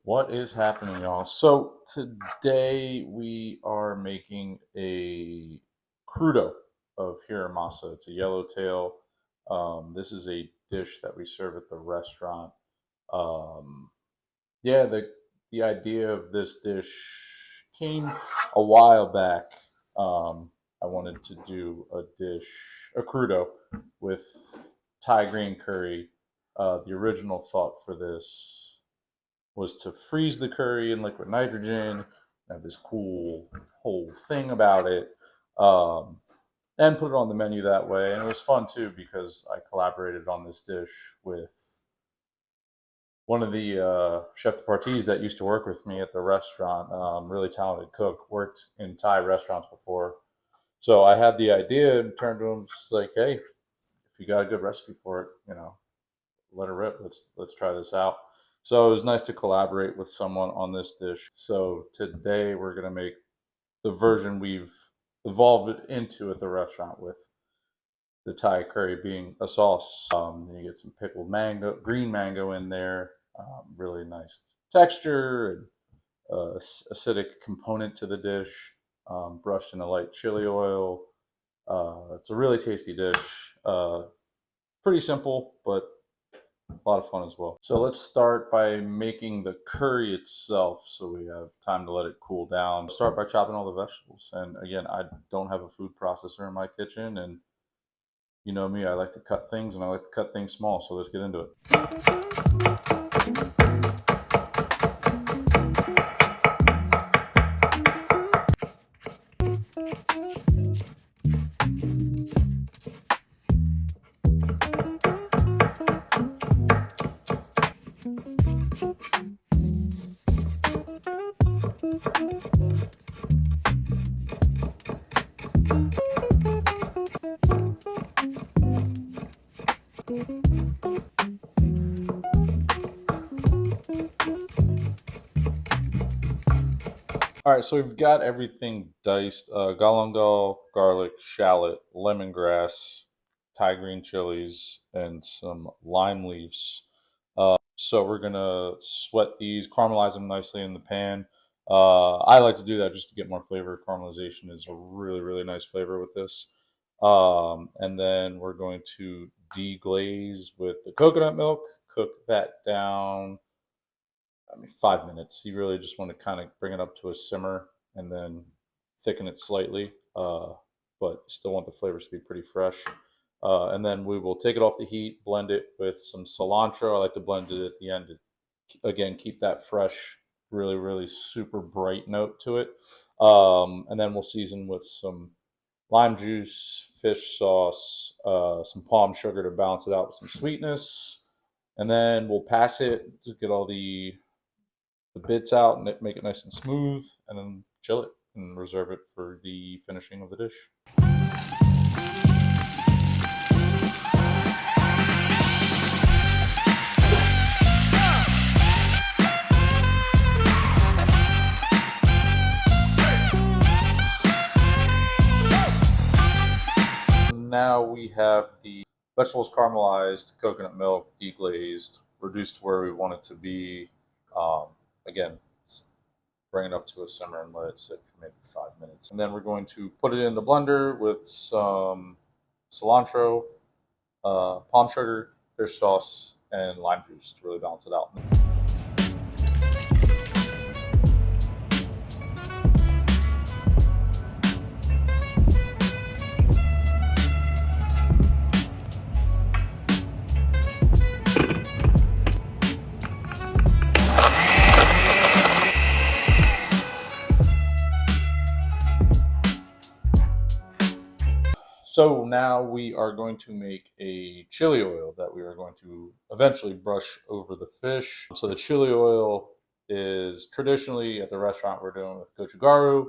What is happening, y'all? So today we are making a crudo of Hiramasa. It's a yellowtail. This is a dish that we serve at the restaurant. Um, yeah, the idea of this dish came a while back. I wanted to do a crudo with Thai green curry. The original thought for this was to freeze the curry in liquid nitrogen, have this cool whole thing about it, um, and put it on the menu that way. And it was fun too because I collaborated on this dish with one of the chef de parties that used to work with me at the restaurant. Really talented cook, worked in Thai restaurants before. So I had the idea and turned to him just like, hey, if you got a good recipe for it, let her rip. Let's try this out. So it was nice to collaborate with someone on this dish. So today we're gonna make the version we've evolved it into at the restaurant, with the Thai curry being a sauce. You get some pickled mango, green mango in there. Really nice texture and acidic component to the dish. Brushed in a light chili oil. It's a really tasty dish. Pretty simple, but a lot of fun as well. So let's start by making the curry itself so we have time to let it cool down. Start by chopping all the vegetables. And again, I don't have a food processor in my kitchen, and you know me, I like to cut things and I like to cut things small. So let's get into it. All right, so we've got everything diced: galangal, garlic, shallot, lemongrass, Thai green chilies, and some lime leaves. So we're gonna sweat these, caramelize them nicely in the pan. I like to do that just to get more flavor. Caramelization is a really nice flavor with this. And then we're going to deglaze with the coconut milk. Cook that down, 5 minutes. You really just want to kind of bring it up to a simmer and then thicken it slightly, but still want the flavors to be pretty fresh. And then we will take it off the heat, blend it with some cilantro. I like to blend it at the end to, again, keep that fresh, really super bright note to it. And then we'll season with some lime juice, fish sauce, some palm sugar to balance it out with some sweetness. And then we'll pass it to get all the bits out and make it nice and smooth, and then chill it and reserve it for the finishing of the dish. Now we have the vegetables caramelized, coconut milk deglazed, reduced to where we want it to be. Again, bring it up to a simmer and let it sit for maybe 5 minutes. And then we're going to put it in the blender with some cilantro, palm sugar, fish sauce, and lime juice to really balance it out. So now we are going to make a chili oil that we are going to eventually brush over the fish. So the chili oil is traditionally at the restaurant we're doing with gochugaru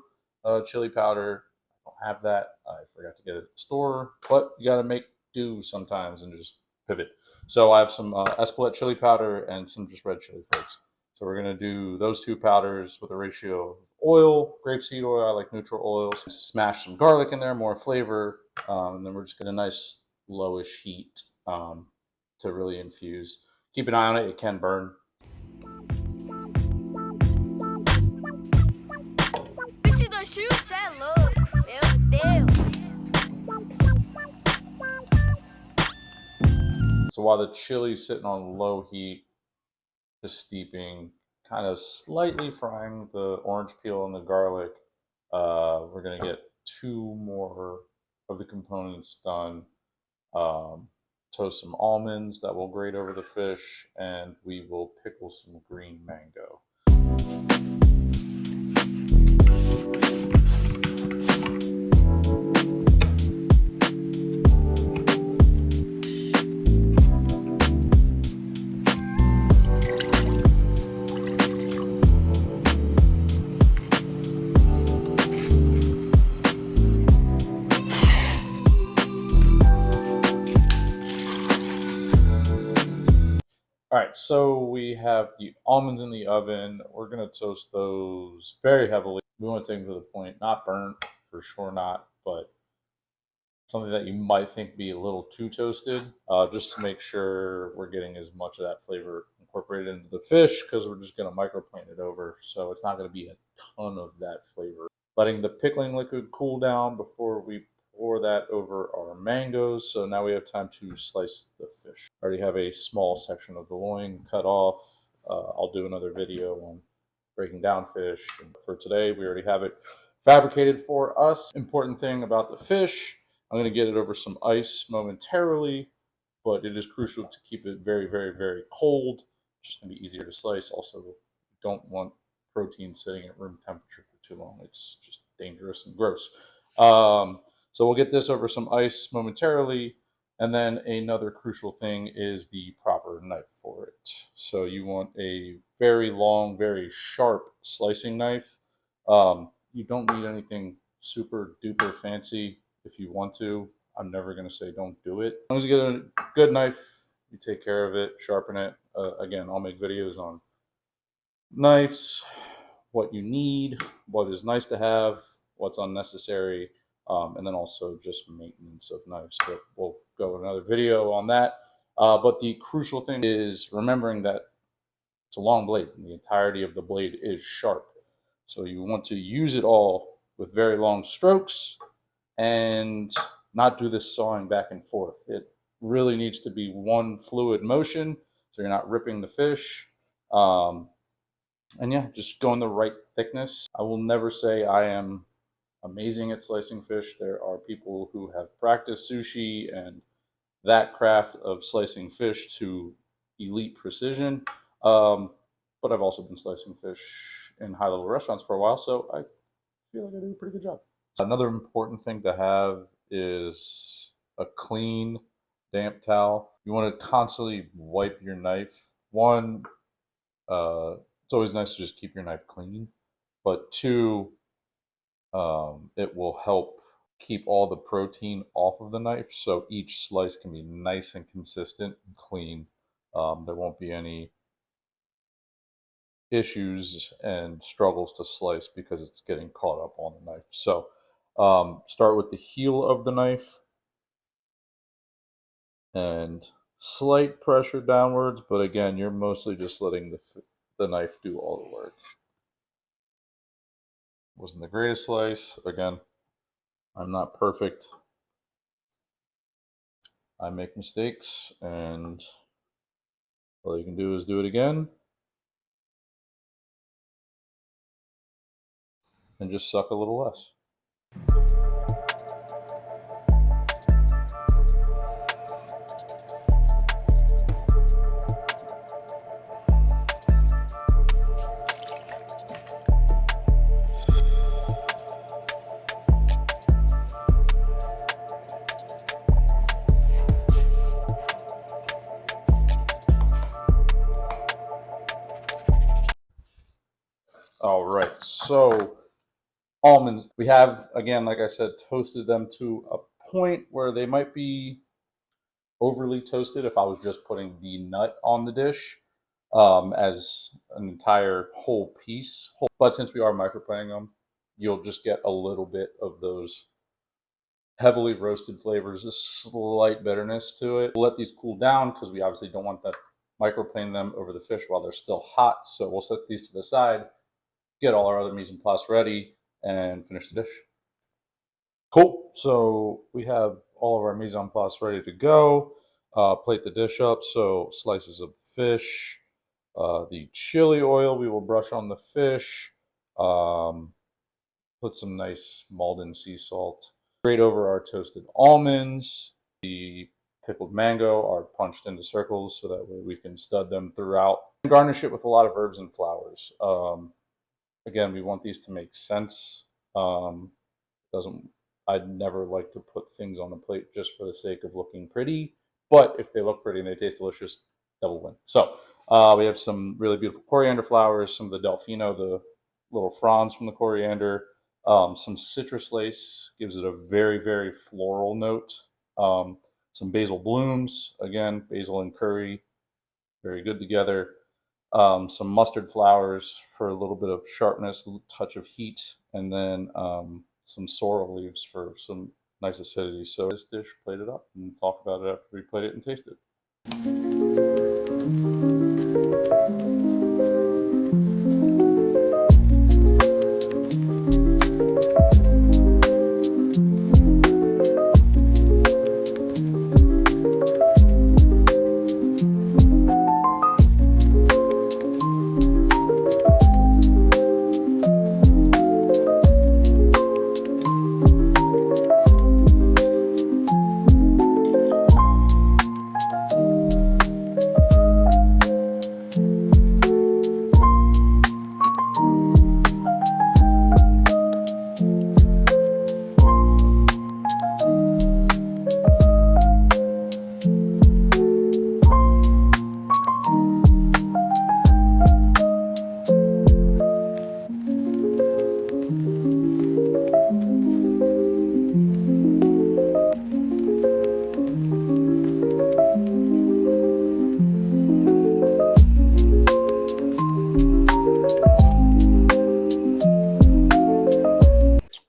chili powder. I don't have that. I forgot to get it at the store, but you got to make do sometimes and just pivot. So I have some Espelette chili powder and some just red chili flakes. So we're going to do those two powders with a ratio of oil, grapeseed oil. I like neutral oils. Smash some garlic in there, more flavor. And then we're just getting a nice lowish heat to really infuse. Keep an eye on it. It can burn. Chuchu, cê é louco, meu Deus. So while the chili's sitting on low heat, just steeping, kind of slightly frying the orange peel and the garlic, we're going to get two more of the components done. Toast some almonds that will grate over the fish, and we will pickle some green mango. All right, so we have the almonds in the oven. We're going to toast those very heavily. We want to take them to the point, not burnt, for sure not, but something that you might think be a little too toasted, just to make sure we're getting as much of that flavor incorporated into the fish, because we're just going to microplane it over, so it's not going to be a ton of that flavor. Letting the pickling liquid cool down before we pour that over our mangoes. So now we have time to slice the fish. I already have a small section of the loin cut off. I'll do another video on breaking down fish. And for today, we already have it fabricated for us. Important thing about the fish, I'm going to get it over some ice momentarily, but it is crucial to keep it very, very, very cold. It's just going to be easier to slice. Also, don't want protein sitting at room temperature for too long. It's just dangerous and gross. So we'll get this over some ice momentarily. And then another crucial thing is the proper knife for it. So you want a very long, very sharp slicing knife. You don't need anything super duper fancy if you want to. I'm never going to say don't do it. As long as you get a good knife, you take care of it, sharpen it. Again, I'll make videos on knives, what you need, what is nice to have, what's unnecessary, and then also just maintenance of knives. But we'll go another video on that. But the crucial thing is remembering that it's a long blade, and the entirety of the blade is sharp. So you want to use it all with very long strokes and not do this sawing back and forth. It really needs to be one fluid motion, so you're not ripping the fish. And yeah, just go in the right thickness. I will never say I am amazing at slicing fish. There are people who have practiced sushi and that craft of slicing fish to elite precision. But I've also been slicing fish in high-level restaurants for a while, so I feel like I do a pretty good job. Another important thing to have is a clean, damp towel. You want to constantly wipe your knife. One, it's always nice to just keep your knife clean, but two, it will help keep all the protein off of the knife, so each slice can be nice and consistent and clean. There won't be any issues and struggles to slice because it's getting caught up on the knife. So start with the heel of the knife and slight pressure downwards, but again, you're mostly just letting the knife do all the work. Wasn't the greatest slice. Again, I'm not perfect. I make mistakes, and all you can do is do it again and just suck a little less. All right, so almonds, we have, again, like I said, toasted them to a point where they might be overly toasted if I was just putting the nut on the dish as an entire whole piece. But since we are microplaning them, you'll just get a little bit of those heavily roasted flavors, a slight bitterness to it. We'll let these cool down because we obviously don't want to microplane them over the fish while they're still hot. So we'll set these to the side, get all our other mise en place ready, and finish the dish. Cool. So we have all of our mise en place ready to go. Plate the dish up. So slices of fish, the chili oil we will brush on the fish. Put some nice Malden sea salt. Grate over our toasted almonds. The pickled mango are punched into circles so that way we can stud them throughout. Garnish it with a lot of herbs and flowers. Again, we want these to make sense. Doesn't I'd never like to put things on the plate just for the sake of looking pretty, but if they look pretty and they taste delicious, double win. So we have some really beautiful coriander flowers, some of the Delfino, the little fronds from the coriander, some citrus lace gives it a very, very floral note. Some basil blooms, again, basil and curry, very good together. Some mustard flowers for a little bit of sharpness, a touch of heat, and then some sorrel leaves for some nice acidity. So this dish, plate it up and talk about it after we plate it and taste it.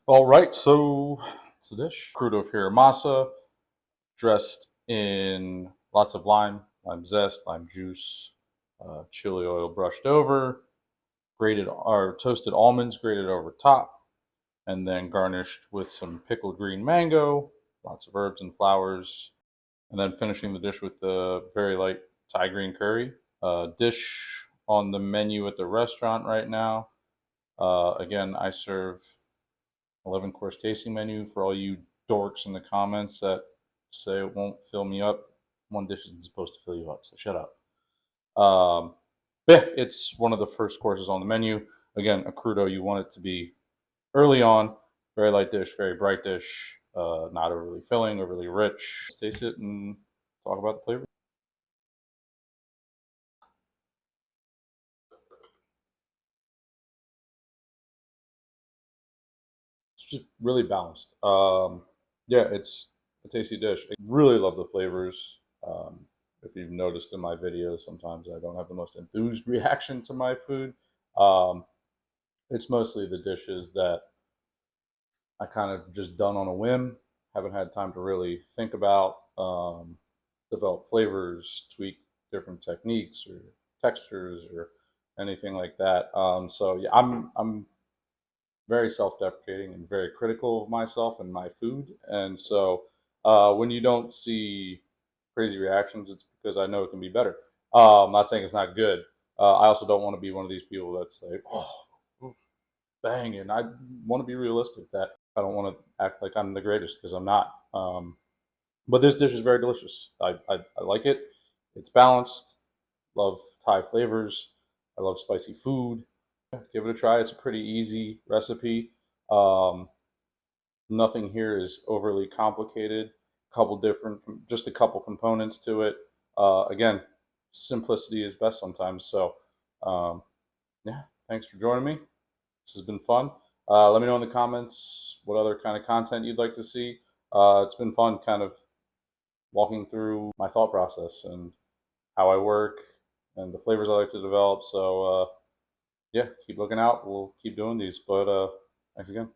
All right, so it's a dish. Crudo of Hiramasa, dressed in lots of lime zest, lime juice, chili oil brushed over, grated or toasted almonds grated over top, and then garnished with some pickled green mango, lots of herbs and flowers, and then finishing the dish with the very light Thai green curry. Dish on the menu at the restaurant right now. Again, I serve 11-course tasting menu for all you dorks in the comments that say it won't fill me up. One dish isn't supposed to fill you up, so shut up. Yeah, it's one of the first courses on the menu. Again, a crudo, you want it to be early on, very light dish, very bright dish, not overly filling, overly rich. Let's taste it and talk about the flavor. It's just really balanced. Yeah, it's a tasty dish. I really love the flavors. If you've noticed in my videos, sometimes I don't have the most enthused reaction to my food. Um, it's mostly the dishes that I kind of just done on a whim, haven't had time to really think about, develop flavors, tweak different techniques or textures or anything like that. So yeah, I'm very self-deprecating and very critical of myself and my food, and so when you don't see crazy reactions, it's because I know it can be better. I'm not saying it's not good. I also don't want to be one of these people that's like, oh, banging. I want to be realistic that I don't want to act like I'm the greatest because I'm not. But this dish is very delicious. I like it. It's balanced. Love Thai flavors. I love spicy food. Give it a try. It's a pretty easy recipe. Um, Nothing here is overly complicated. Just a couple components to it. Again, simplicity is best sometimes. So, um, yeah, thanks for joining me. This has been fun. Let me know in the comments what other kind of content you'd like to see. It's been fun kind of walking through my thought process and how I work and the flavors I like to develop. So, yeah, keep looking out. We'll keep doing these. But thanks again.